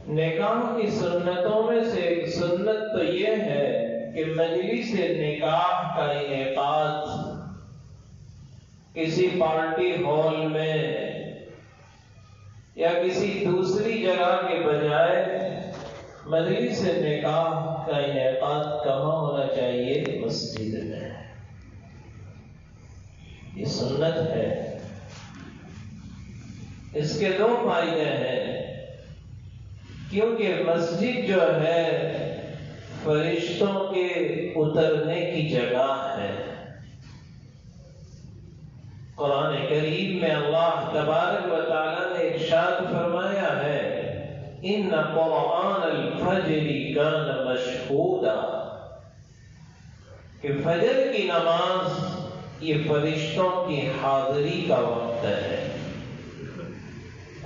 نکاح کی سنتوں میں سے ایک سنت تو یہ ہے کہ مجلس نکاح کا انعقاد کسی پارٹی ہال میں یا کسی دوسری جگہ کے بجائے مجلس نکاح کا انعقاد کہاں ہونا چاہیے؟ مسجد میں۔ یہ سنت ہے۔ اس کے دو فائدے ہیں، کیونکہ مسجد جو ہے فرشتوں کے اترنے کی جگہ ہے۔ قرآن کریم میں اللہ تبارک و تعالی نے ارشاد فرمایا ہے، ان قرآن الفجر کان مشہودا، کہ فجر کی نماز یہ فرشتوں کی حاضری کا وقت ہے۔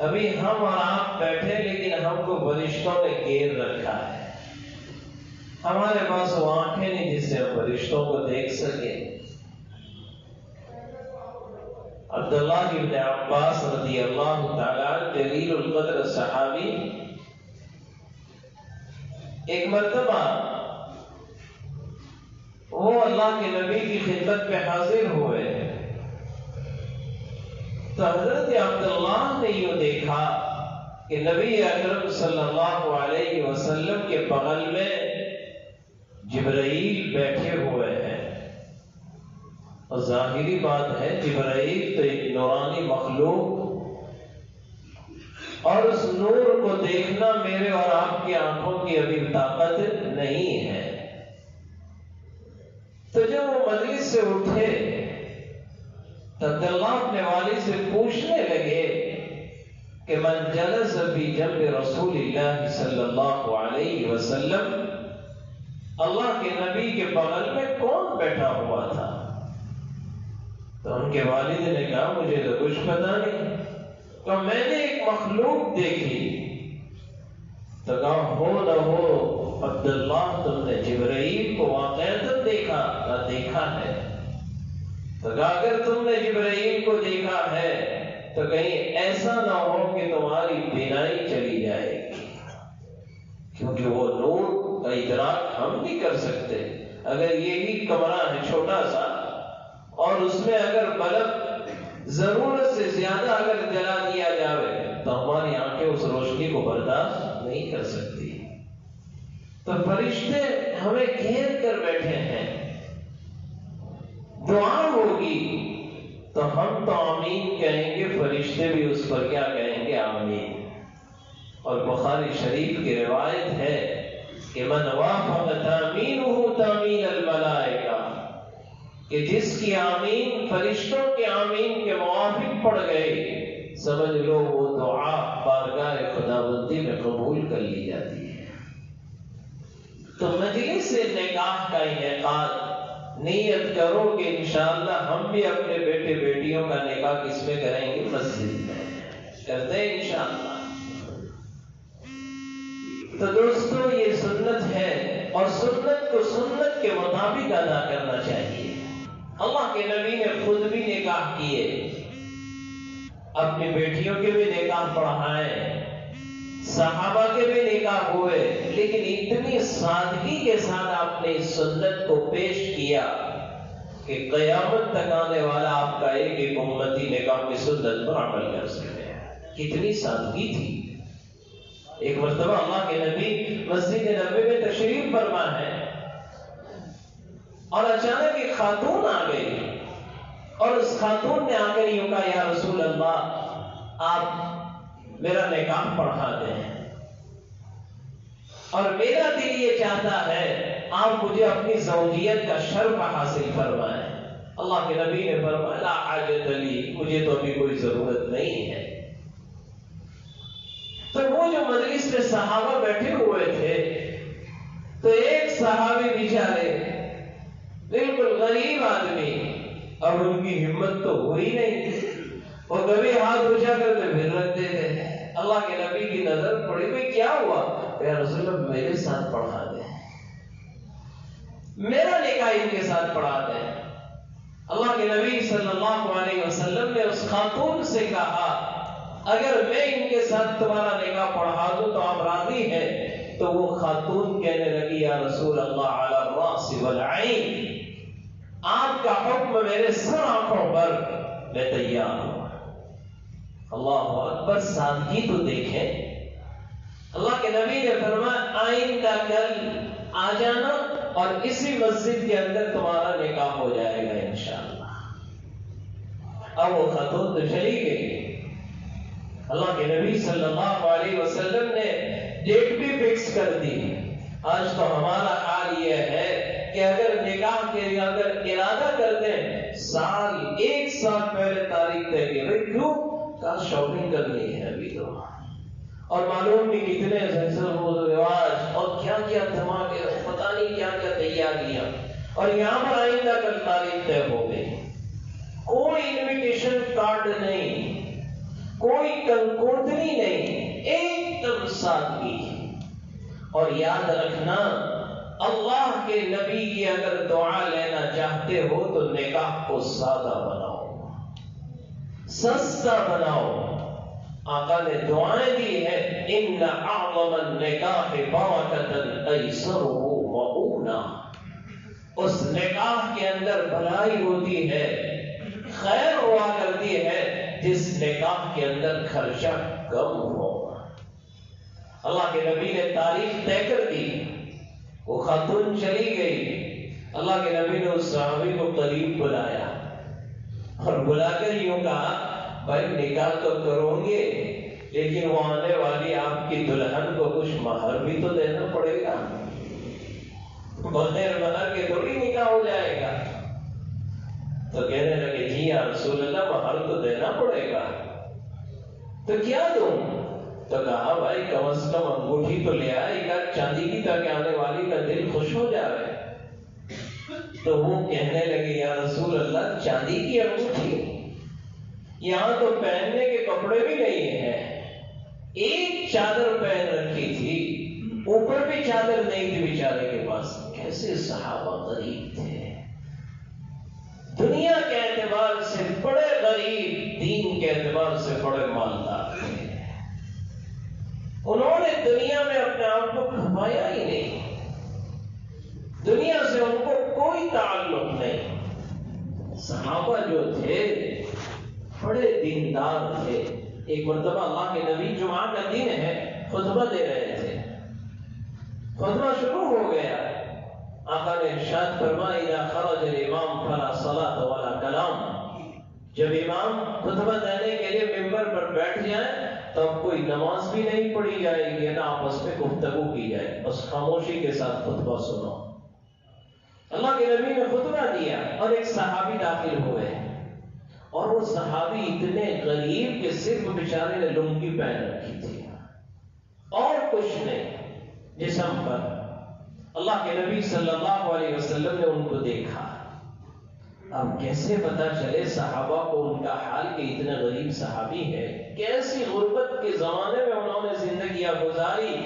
ابھی ہم اور آپ بیٹھے لیکن ہم کو فرشتوں نے گھیر رکھا ہے۔ ہمارے پاس وہ آنکھیں نہیں جس سے ہم فرشتوں کو دیکھ سکیں۔ عبداللہ بن عباس رضی اللہ تعالی جلیل القدر صحابی ایک مرتبہ وہ اللہ کے نبی کی خدمت پہ حاضر ہوئے تو حضرت عبداللہ نے یہ دیکھا کہ نبی اکرم صلی اللہ علیہ وسلم کے بغل میں جبرائیل بیٹھے ہوئے ہیں، اور ظاہری بات ہے جبرائیل تو ایک نورانی مخلوق، اور اس نور کو دیکھنا میرے اور آپ کی آنکھوں کی ابھی طاقت نہیں ہے۔ تو جب وہ مجلس سے اٹھے تو عبداللہ اپنے والد سے پوچھنے لگے کہ من جلس فی جنب رسول اللہ صلی اللہ علیہ وسلم، اللہ کے نبی کے بغل میں کون بیٹھا ہوا تھا؟ تو ان کے والد نے کہا مجھے تو کچھ پتا نہیں، تو میں نے ایک مخلوق دیکھی۔ تو کہا ہو نہ ہو عبداللہ تم نے جبرائیل کو واقعتاً دیکھا ہے؟ تو کہا اگر تم نے جبرائیل کو دیکھا ہے تو کہیں ایسا نہ ہو کہ تمہاری بینائی چلی جائے گی، کیونکہ وہ نور کا ادراک ہم نہیں کر سکتے۔ اگر یہی کمرہ ہے چھوٹا سا اور اس میں اگر بلب ضرورت سے زیادہ اگر جلا دیا جائے تو ہماری آنکھیں اس روشنی کو برداشت نہیں کر سکتی۔ تو فرشتے ہمیں گھیر کر بیٹھے ہیں، دعا ہوگی تو ہم تو آمین کہیں گے، فرشتے بھی اس پر کیا کہیں گے؟ آمین۔ اور بخاری شریف کی روایت ہے کہ من وافق تامینہ تامین الملائکہ، کہ جس کی آمین فرشتوں کے آمین کے موافق پڑ گئے، سمجھ لو وہ دعا بارگاہ خداوندی میں قبول کر لی جاتی ہے۔ تو مجلس نکاح کا انعقاد نیت کرو کہ انشاءاللہ ہم بھی اپنے بیٹے بیٹیوں کا نکاح کس میں کریں گے؟ مسجد میں کرتے ہیں انشاءاللہ۔ تو دوستو یہ سنت ہے، اور سنت کو سنت کے مطابق ادا کرنا چاہیے۔ اللہ کے نبی نے خود بھی نکاح کیے، اپنی بیٹیوں کے بھی نکاح پڑھائے، صحابہ کے بھی نکاح ہوئے، لیکن اتنی سادگی کے ساتھ آپ نے اس سنت کو پیش کیا کہ قیامت تک آنے والا آپ کا ایک ایک امتی نکاح کی سنت پر عمل کر سکے۔ کتنی سادگی تھی۔ ایک مرتبہ اللہ کے نبی مسجد نبوی میں تشریف فرما ہے اور اچانک ایک خاتون آ گئی، اور اس خاتون نے آ کر یوں کہا یا رسول اللہ آپ میرا نکاح پڑھا دیں، اور میرا دل یہ چاہتا ہے آپ مجھے اپنی زوجیت کا شرف حاصل فرمائیں۔ اللہ کے نبی نے فرمایا لا حاجت لی، مجھے تو ابھی کوئی ضرورت نہیں ہے۔ تو وہ جو مجلس میں صحابہ بیٹھے ہوئے تھے تو ایک صحابی بیچارے بالکل غریب آدمی، اب ان کی ہمت تو ہوئی نہیں تھی، وہ کبھی ہاتھ اونچا کر کے پھر رکھ دیتے ہیں۔ اللہ کے نبی کی نظر پڑی، بھئی کیا ہوا؟ یا رسول اللہ میرے ساتھ پڑھا دیں، میرا نکاح ان کے ساتھ پڑھا دیں۔ اللہ کے نبی صلی اللہ علیہ وسلم نے اس خاتون سے کہا اگر میں ان کے ساتھ تمہارا نکاح پڑھا دوں تو آپ راضی ہیں؟ تو وہ خاتون کہنے لگی یا رسول اللہ علی الراس والعین، آپ کا حکم میرے سر آنکھوں پر، میں تیار ہوں۔ اللہ اکبر، سادگی تو دیکھیں۔ اللہ کے نبی نے فرمایا آئندہ کل آ جانا اور اسی مسجد کے اندر تمہارا نکاح ہو جائے گا انشاءاللہ۔ اب وہ خاتون تو چلی گئی۔ اللہ کے نبی صلی اللہ علیہ وسلم نے ڈیٹ بھی فکس کر دی۔ آج تو ہمارا حال یہ ہے کہ اگر نکاح کے لیے اگر ارادہ کر دیں ایک سال پہلے تاریخ طے کی، بھائی کیوں؟ کل شاپنگ کرنی ہے ابھی تو، اور معلوم نہیں کتنے رواج اور کیا کیا دھماکے، پتہ نہیں کیا کیا تیاریاں، اور یہاں پر آئندہ کل تاریخ طے ہو گئی۔ کوئی انویٹیشن کارڈ نہیں، کوئی کنکوتری نہیں، ایک دم سادگی۔ اور یاد رکھنا اللہ کے نبی کی اگر دعا لینا چاہتے ہو تو نکاح کو سادہ بناؤ، سستا بناؤ۔ آقا نے دعائیں دی ہے ان اعظم النکاح برکۃ ایسرہ مؤونہ، اس نکاح کے اندر بھلائی ہوتی ہے، خیر ہوا کرتی ہے جس نکاح کے اندر خرچہ کم ہو۔ اللہ کے نبی نے تاریخ طے کر دی، وہ خاتون چلی گئی۔ اللہ کے نبی نے اس صحابی کو قریب بلایا اور بلا کر یوں کہا بھائی نکاح تو کرو گے لیکن وہ آنے والی آپ کی دلہن کو کچھ مہر بھی تو دینا پڑے گا، بغیر مہر کے تھوڑی نکاح ہو جائے گا۔ تو کہنے لگے جی یا رسول اللہ مہر تو دینا پڑے گا۔ تو کیا دوں؟ تو کہا بھائی کم از کم انگوٹھی تو لے آئے، ایک چاندی کی، تاکہ آنے والی کا دل خوش ہو جائے۔ تو وہ کہنے لگے یا رسول اللہ چاندی کی انگوٹھی؟ یہاں تو پہننے کے کپڑے بھی نہیں ہیں، ایک چادر پہن رکھی تھی، اوپر بھی چادر نہیں تھی بیچارے کے پاس۔ کیسے صحابہ غریب تھے، دنیا کے اعتبار سے بڑے غریب، دین کے اعتبار سے بڑے مالدار تھے۔ انہوں نے دنیا میں اپنے آپ کو کھپایا ہی نہیں، دنیا سے ان کو کوئی تعلق نہیں۔ صحابہ جو تھے بڑے دیندار تھے۔ ایک مرتبہ اللہ کے نبی جمعہ کا دن ہے، خطبہ دے رہے تھے، خطبہ شروع ہو گیا، آقا نے ارشاد فرمایا اذا خرج الامام فلا صلاة ولا کلام، جب امام خطبہ دینے کے لیے ممبر پر بیٹھ جائیں تب کوئی نماز بھی نہیں پڑھی جائے گی، نہ آپس میں گفتگو کی جائے، بس خاموشی کے ساتھ خطبہ سنو۔ اللہ کے نبی نے خطبہ دیا اور ایک صحابی داخل ہوئے، اور وہ صحابی اتنے غریب کہ صرف بیچارے نے لنگی پہن رکھی تھی اور کچھ نہیں جسم پر۔ اللہ کے نبی صلی اللہ علیہ وسلم نے ان کو دیکھا۔ اب کیسے پتا چلے صحابہ کو ان کا حال کہ اتنے غریب صحابی ہے، کیسی غربت کے زمانے میں انہوں نے زندگیاں گزاری۔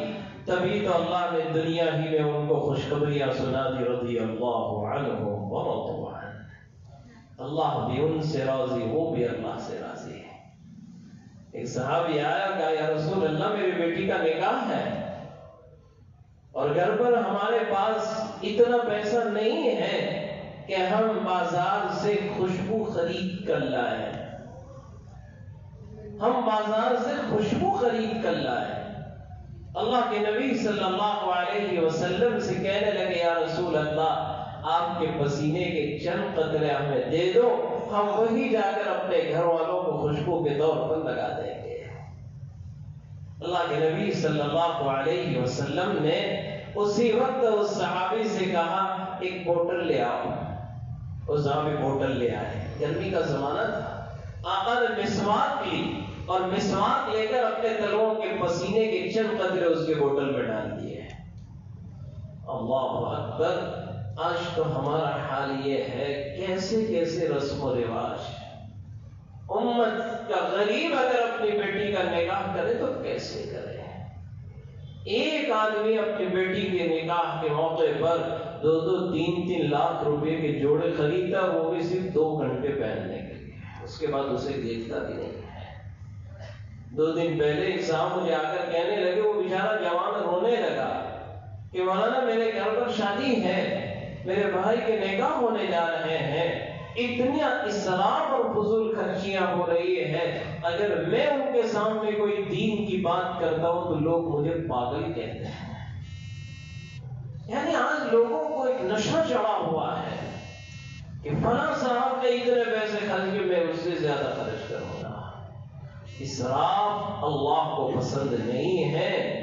تبھی تو اللہ نے دنیا ہی میں ان کو خوشخبریاں سنا دی، رضی اللہ عنہم ورضوا عنہ، اللہ بھی ان سے راضی، وہ بھی اللہ سے راضی ہے۔ ایک صحابی آیا، کہا یا رسول اللہ میری بیٹی کا نکاح ہے اور گھر پر ہمارے پاس اتنا پیسہ نہیں ہے کہ ہم بازار سے خوشبو خرید کر لائیں، ہم بازار سے خوشبو خرید کر لائیں۔ اللہ کے نبی صلی اللہ علیہ وسلم سے کہنے لگے یا رسول اللہ آپ کے پسینے کے چند قطرے ہمیں دے دو، ہم وہی جا کر اپنے گھر والوں کو خوشبو کے طور پر لگا دیں گے۔ اللہ کے نبی صلی اللہ علیہ وسلم نے اسی وقت اس صحابی سے کہا ایک بوتل لے آؤ۔ وہ صحابی بوتل لے آئے، گرمی کا زمانہ تھا۔ آقا نے مسواک لی اور مسواک لے کر اپنے تلوؤں کے پسینے کے چند قطرے اس کے بوتل میں ڈال دیے۔ اللہ اکبر! آج تو ہمارا حال یہ ہے، کیسے کیسے رسم و رواج۔ امت کا غریب اگر اپنی بیٹی کا نکاح کرے تو کیسے کرے؟ ایک آدمی اپنی بیٹی کے نکاح کے موقع پر 2-3 لاکھ روپے کے جوڑے خریدتا، وہ بھی صرف 2 گھنٹے پہننے کے لیے، اس کے بعد اسے دیکھتا بھی نہیں ہے۔ 2 دن پہلے ایک صاحب مجھے آ کر کہنے لگے، وہ بیچارہ جوان رونے لگا کہ مولانا میرے گھر پر شادی ہے، میرے بھائی کے نکاح ہونے جا رہے ہیں، اتنی اسراف اور فضول خرچیاں ہو رہی ہیں، اگر میں ان کے سامنے کوئی دین کی بات کرتا ہوں تو لوگ مجھے پاگل کہتے ہیں۔ یعنی آج لوگوں کو ایک نشہ چڑھا ہوا ہے کہ فلاں صاحب نے اتنے پیسے خرچ کے میں اس سے زیادہ خرچ کروں گا۔ اسراف اللہ کو پسند نہیں ہے۔